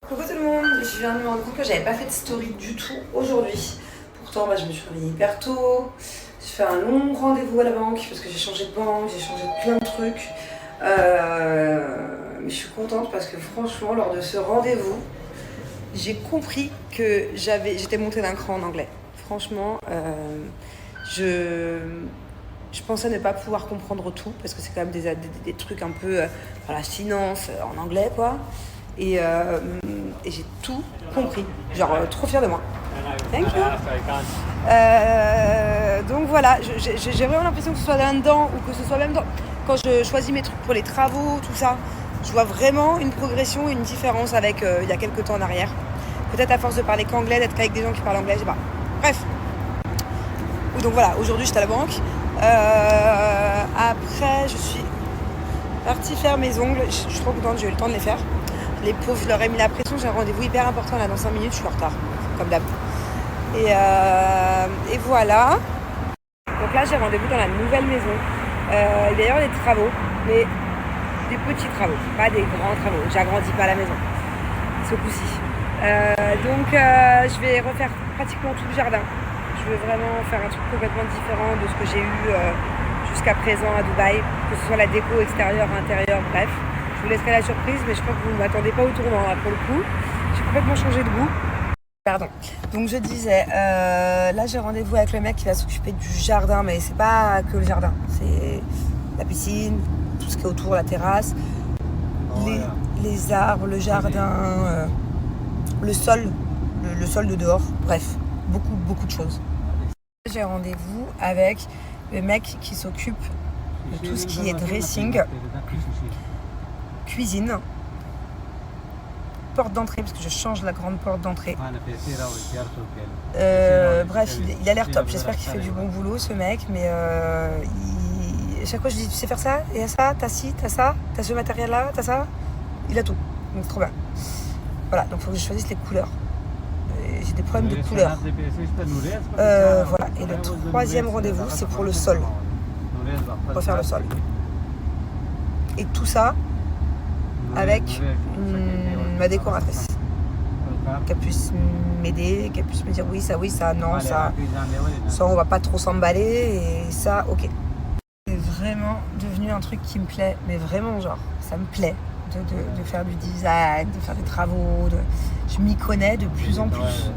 Coucou tout le monde, je viens de me rendre compte que j'avais pas fait de story du tout aujourd'hui. Pourtant je me suis réveillée hyper tôt, j'ai fait un long rendez-vous à la banque parce que j'ai changé de banque, j'ai changé de plein de trucs. Mais je suis contente parce que franchement lors de ce rendez-vous, j'ai compris que j'étais montée d'un cran en anglais. Franchement, je pensais ne pas pouvoir comprendre tout parce que c'est quand même des trucs un peu dans la finance en anglais quoi. Et j'ai tout compris, genre trop fière de moi. Thank you. Donc voilà, j'ai vraiment l'impression que ce soit là-dedans ou que ce soit même quand je choisis mes trucs pour les travaux, tout ça, je vois vraiment une progression, une différence avec il y a quelques temps en arrière. Peut-être à force de parler qu'anglais, d'être avec des gens qui parlent anglais, je sais pas. Bref. Donc voilà, aujourd'hui j'étais à la banque. Après, je suis partie faire mes ongles. Je suis trop contente, j'ai eu le temps de les faire. Les pauvres, je leur ai mis la pression. J'ai un rendez-vous hyper important là dans 5 minutes. Je suis en retard, comme d'hab. Et voilà. Donc là, j'ai rendez-vous dans la nouvelle maison. Il va y avoir des travaux, mais des petits travaux, pas des grands travaux. J'agrandis pas la maison, ce coup-ci. Donc, je vais refaire pratiquement tout le jardin. Je veux vraiment faire un truc complètement différent de ce que j'ai eu jusqu'à présent à Dubaï, que ce soit la déco extérieure, intérieure, bref. Je vous laisserai la surprise, mais je crois que vous ne m'attendez pas au tournant là pour le coup. J'ai complètement changé de goût. Pardon. Donc je disais, là j'ai rendez-vous avec le mec qui va s'occuper du jardin, mais c'est pas que le jardin, c'est la piscine, tout ce qui est autour, la terrasse, les arbres, le jardin, le sol de dehors, bref, beaucoup de choses. J'ai rendez-vous avec le mec qui s'occupe de tout ce qui est dressing, cuisine, porte d'entrée, parce que je change la grande porte d'entrée. Bref, il a l'air top. J'espère qu'il fait du bon boulot, ce mec. Mais chaque fois, je dis, tu sais faire ça, et ça, t'as ci, t'as ça, t'as ce matériel-là, t'as ça. Il a tout. Donc, trop bien. Voilà, donc il faut que je choisisse les couleurs. J'ai des problèmes de couleurs. Voilà, et le troisième rendez-vous, c'est pour le sol. Refaire le sol. Et tout ça avec ma décoratrice. Qu'elle puisse m'aider, qu'elle puisse me dire oui, ça, non, ça on va pas trop s'emballer, et ça, ok. C'est vraiment devenu un truc qui me plaît, mais vraiment genre, ça me plaît de faire du design, de faire des travaux, je m'y connais de plus en plus.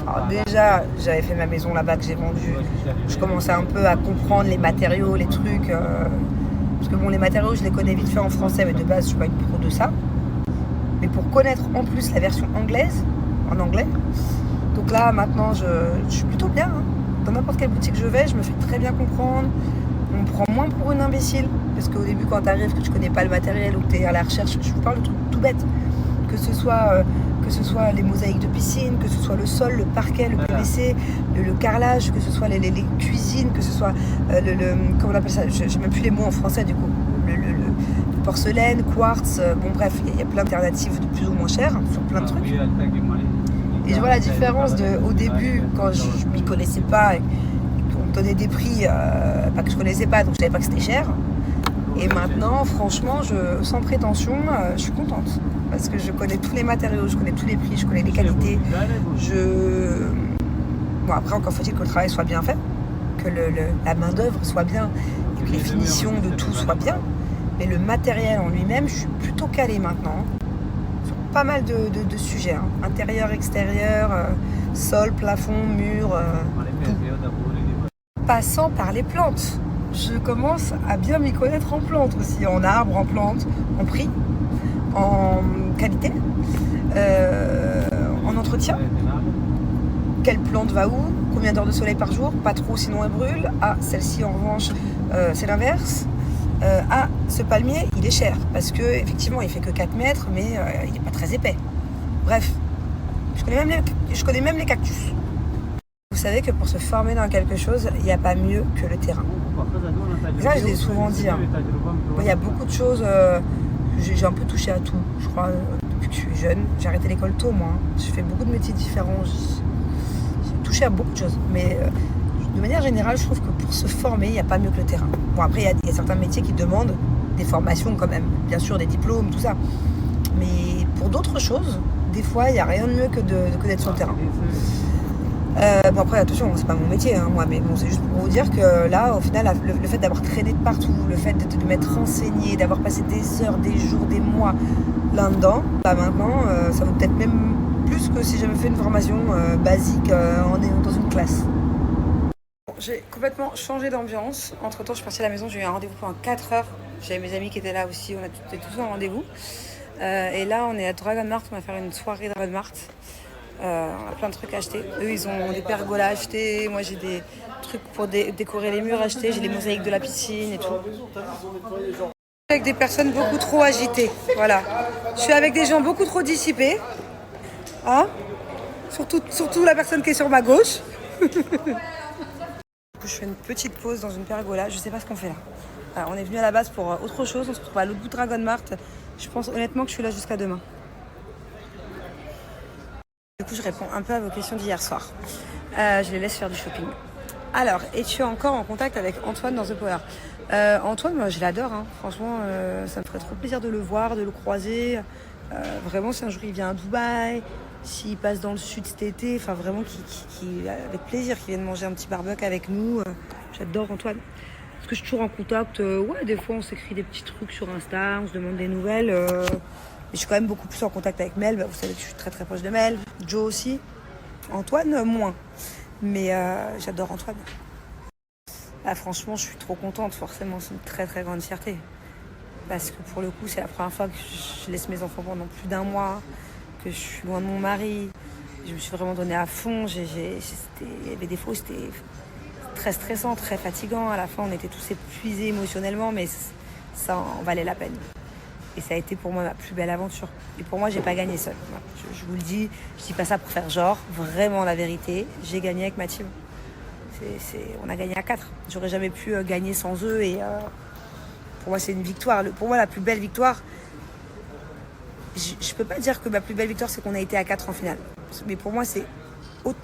Alors déjà, j'avais fait ma maison là-bas que j'ai vendue, je commençais un peu à comprendre les matériaux, les trucs, parce que bon, les matériaux, je les connais vite fait en français, mais de base, je suis pas une pro de ça. Mais pour connaître en plus la version anglaise, en anglais, donc là, maintenant, je suis plutôt bien. Hein. Dans n'importe quelle boutique je vais, je me fais très bien comprendre. On me prend moins pour une imbécile, parce qu'au début, quand t'arrives, que tu connais pas le matériel ou que t'es à la recherche, je vous parle de trucs tout bêtes. Que ce soit les mosaïques de piscine, que ce soit le sol, le parquet, le PVC, le carrelage, que ce soit les cuisines, que ce soit comment on appelle ça, j'ai même plus les mots en français du coup, le porcelaine, quartz, bon bref, il y a plein d'alternatives de plus ou moins chères sur plein de trucs. Et je vois la différence au début, quand je m'y connaissais pas, et qu'on me donnait des prix pas que je connaissais pas, donc je savais pas que c'était cher. Et maintenant, franchement, sans prétention, je suis contente. Parce que je connais tous les matériaux, je connais tous les prix, je connais les qualités. Bon, après, encore faut-il que le travail soit bien fait, que la main-d'œuvre soit bien, et que les finitions de tout soient bien. Mais le matériel en lui-même, je suis plutôt calée maintenant. Sur pas mal de sujets. Hein. Intérieur, extérieur, sol, plafond, mur, tout. Passant par les plantes. Je commence à bien m'y connaître en plantes aussi, en arbres, en plantes, en prix, en qualité, en entretien. Quelle plante va où? Combien d'heures de soleil par jour? Pas trop, sinon elle brûle. Ah, celle-ci en revanche, c'est l'inverse. Ah, ce palmier, il est cher, parce que effectivement, il fait que 4 mètres, mais il n'est pas très épais. Bref, je connais même les cactus. Vous savez que pour se former dans quelque chose, il n'y a pas mieux que le terrain. Et ça, je l'ai souvent dit. Hein. Il y a beaucoup de choses, j'ai un peu touché à tout, je crois, depuis que je suis jeune. J'ai arrêté l'école tôt, moi. Hein. J'ai fait beaucoup de métiers différents. J'ai touché à beaucoup de choses. Mais de manière générale, je trouve que pour se former, il n'y a pas mieux que le terrain. Bon, après, il y a certains métiers qui demandent des formations quand même. Bien sûr, des diplômes, tout ça. Mais pour d'autres choses, des fois, il n'y a rien de mieux que d'être sur le terrain. Bon après attention, c'est pas mon métier hein, moi, mais bon c'est juste pour vous dire que là au final le fait d'avoir traîné de partout, le fait de m'être renseigné, d'avoir passé des heures, des jours, des mois là-dedans, là maintenant ça vaut peut-être même plus que si j'avais fait une formation basique dans une classe. J'ai complètement changé d'ambiance. Entre temps je suis partie à la maison, j'ai eu un rendez-vous pendant 4 heures. J'avais mes amis qui étaient là aussi, on était tous en rendez-vous. Et là on est à Dragon Mart, on va faire une soirée Dragon Mart. On a plein de trucs à acheter. Eux, ils ont des pergolas à acheter. Moi, j'ai des trucs pour décorer les murs à acheter. J'ai les mosaïques de la piscine et tout. Avec des personnes beaucoup trop agitées. Voilà. Je suis avec des gens beaucoup trop dissipés. Hein, surtout la personne qui est sur ma gauche. Du coup, je fais une petite pause dans une pergola. Je sais pas ce qu'on fait là. Alors, on est venu à la base pour autre chose. On se retrouve à l'autre bout de Dragon Mart. Je pense honnêtement que je suis là jusqu'à demain. Du coup, je réponds un peu à vos questions d'hier soir. Je les laisse faire du shopping. Alors, es-tu encore en contact avec Antoine dans The Power? Antoine, moi, je l'adore. Hein. Franchement, ça me ferait trop plaisir de le voir, de le croiser. Vraiment, si un jour il vient à Dubaï, s'il passe dans le sud cet été, enfin vraiment, avec plaisir, qu'il vienne manger un petit barbecue avec nous. J'adore Antoine. Parce que je suis toujours en contact. Ouais, des fois, on s'écrit des petits trucs sur Insta, on se demande des nouvelles. Mais je suis quand même beaucoup plus en contact avec Mel. Vous savez que je suis très très proche de Mel. Joe aussi. Antoine, moins. Mais j'adore Antoine. Là, franchement, je suis trop contente. Forcément, c'est une très très grande fierté. Parce que pour le coup, c'est la première fois que je laisse mes enfants pendant plus d'1 mois. Que je suis loin de mon mari. Je me suis vraiment donnée à fond. Il y avait des fois où c'était très stressant, très fatigant. À la fin, on était tous épuisés émotionnellement. Mais ça en valait la peine. Et ça a été pour moi ma plus belle aventure. Et pour moi, j'ai pas gagné seule. Je vous le dis, je dis pas ça pour faire genre. Vraiment la vérité, j'ai gagné avec ma team. On a gagné à 4. J'aurais jamais pu gagner sans eux. Et pour moi, c'est une victoire. Pour moi, la plus belle victoire, je peux pas dire que ma plus belle victoire, c'est qu'on a été à 4 en finale. Mais pour moi, c'est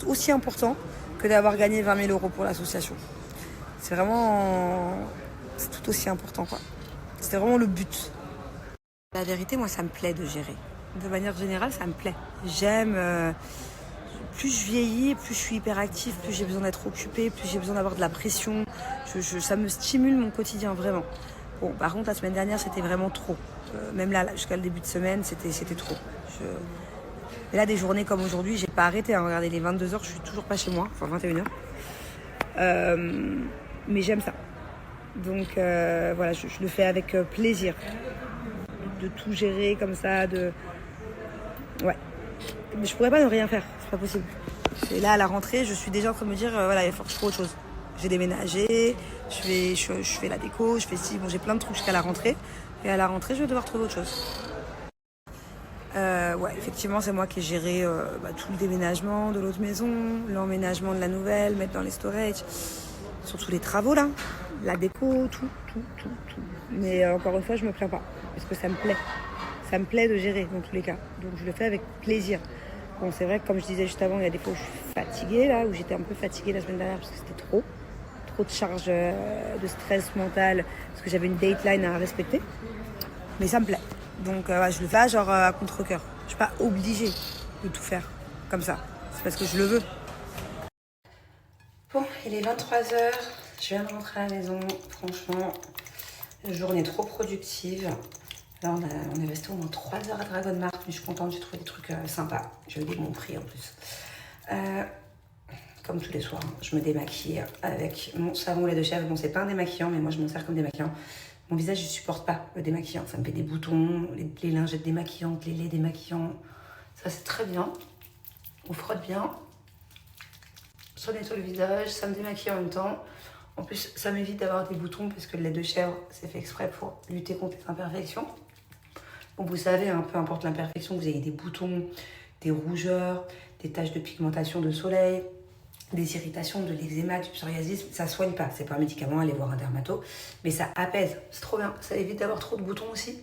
aussi important que d'avoir gagné 20 000 € pour l'association. C'est tout aussi important, quoi. C'était vraiment le but. La vérité, moi, ça me plaît de gérer. De manière générale, ça me plaît. J'aime. Plus je vieillis, plus je suis hyperactive, plus j'ai besoin d'être occupée, plus j'ai besoin d'avoir de la pression. Ça me stimule mon quotidien, vraiment. Bon, par contre, la semaine dernière, c'était vraiment trop. Même là, jusqu'à le début de semaine, c'était trop. Mais là, des journées comme aujourd'hui, j'ai pas arrêté. Hein. Regardez, les 22 h, je suis toujours pas chez moi. Enfin, 21 h. Mais j'aime ça. Donc, voilà, je le fais avec plaisir. De tout gérer comme ça, ouais. Mais je pourrais pas ne rien faire, c'est pas possible. Et là, à la rentrée, je suis déjà en train de me dire, voilà, il faut que je trouve autre chose. J'ai déménagé, je fais la déco, je fais ci, bon, j'ai plein de trucs jusqu'à la rentrée. Et à la rentrée, je vais devoir trouver autre chose. Ouais, effectivement, c'est moi qui ai géré tout le déménagement de l'autre maison, l'emménagement de la nouvelle, mettre dans les storage, surtout les travaux là, la déco, tout. Mais encore une fois, je me plains pas, parce que ça me plaît. Ça me plaît de gérer dans tous les cas, donc je le fais avec plaisir. Bon, c'est vrai que comme je disais juste avant, il y a des fois où je suis fatiguée là, où j'étais un peu fatiguée la semaine dernière parce que c'était trop de charge de stress mental, parce que j'avais une deadline à respecter. Mais ça me plaît. Donc je le fais genre à contre-cœur. Je suis pas obligée de tout faire comme ça. C'est parce que je le veux. Bon, il est 23 h. Je viens de rentrer à la maison. Franchement, la journée trop productive. Là, on est resté au moins 3 heures à Dragon Mart. Mais je suis contente, j'ai trouvé des trucs sympas. J'ai eu des bons prix en plus. Comme tous les soirs, hein, je me démaquille avec mon savon lait de chèvre. Bon, c'est pas un démaquillant, mais moi je m'en sers comme démaquillant. Mon visage, je supporte pas le démaquillant. Ça me fait des boutons, les lingettes démaquillantes, les laits démaquillants. Ça, c'est très bien. On frotte bien. Ça nettoie le visage, ça me démaquille en même temps. En plus, ça m'évite d'avoir des boutons parce que le lait de chèvre, c'est fait exprès pour lutter contre les imperfections. Bon, vous savez, hein, peu importe l'imperfection, vous ayez des boutons, des rougeurs, des taches de pigmentation de soleil, des irritations, de l'eczéma, du psoriasis, ça soigne pas. C'est pas un médicament, allez voir un dermato, mais ça apaise. C'est trop bien. Ça évite d'avoir trop de boutons aussi.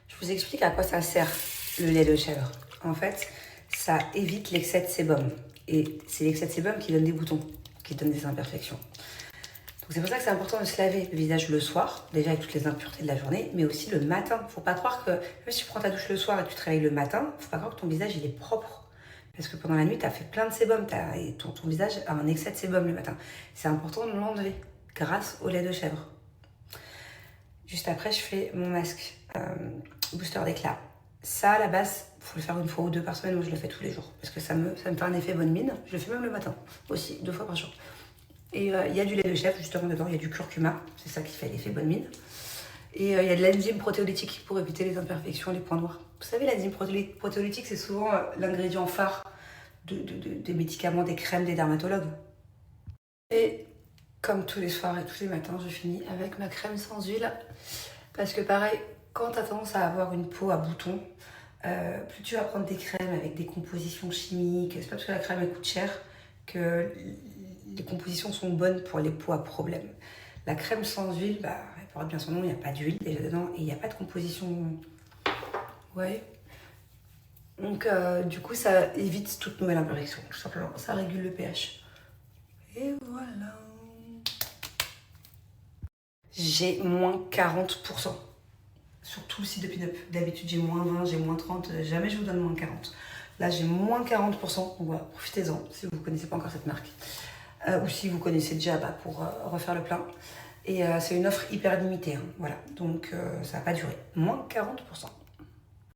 Je vous explique à quoi ça sert le lait de chèvre. En fait, ça évite l'excès de sébum. Et c'est l'excès de sébum qui donne des boutons, qui donne des imperfections. c'est pour ça que c'est important de se laver le visage le soir, déjà avec toutes les impuretés de la journée, mais aussi le matin. Faut pas croire que, même si tu prends ta douche le soir et que tu te réveilles le matin, faut pas croire que ton visage il est propre. Parce que pendant la nuit, tu as fait plein de sébum, et ton visage a un excès de sébum le matin. C'est important de l'enlever grâce au lait de chèvre. Juste après, je fais mon masque booster d'éclat. Ça, à la base, il faut le faire 1 fois ou 2 par semaine. Moi, je le fais tous les jours parce que ça me fait un effet bonne mine. Je le fais même le matin aussi, 2 fois par jour. Et il y a du lait de chèvre justement dedans, il y a du curcuma, c'est ça qui fait l'effet bonne mine. Et il y a de l'enzyme protéolytique pour éviter les imperfections, les points noirs. Vous savez, l'enzyme protéolytique, c'est souvent l'ingrédient phare des médicaments, des crèmes des dermatologues. Et comme tous les soirs et tous les matins, je finis avec ma crème sans huile. Parce que pareil, quand tu as tendance à avoir une peau à boutons, plus tu vas prendre des crèmes avec des compositions chimiques, c'est pas parce que la crème elle coûte cher que les compositions sont bonnes pour les peaux à problème. La crème sans huile, bah, elle porte bien son nom, il n'y a pas d'huile déjà dedans et il n'y a pas de composition. Ouais. Donc, du coup, ça évite toute nouvelle imperfection, tout simplement. Ça régule le pH. Et voilà. J'ai moins 40%. Sur tout le site de Pinup. D'habitude, j'ai moins 20, j'ai moins 30. Jamais je vous donne moins 40. Là, j'ai moins 40%. Donc voilà, profitez-en si vous ne connaissez pas encore cette marque. Ou si vous connaissez déjà pour refaire le plein. Et c'est une offre hyper limitée. Hein, voilà. Donc ça va pas durer. Moins 40%.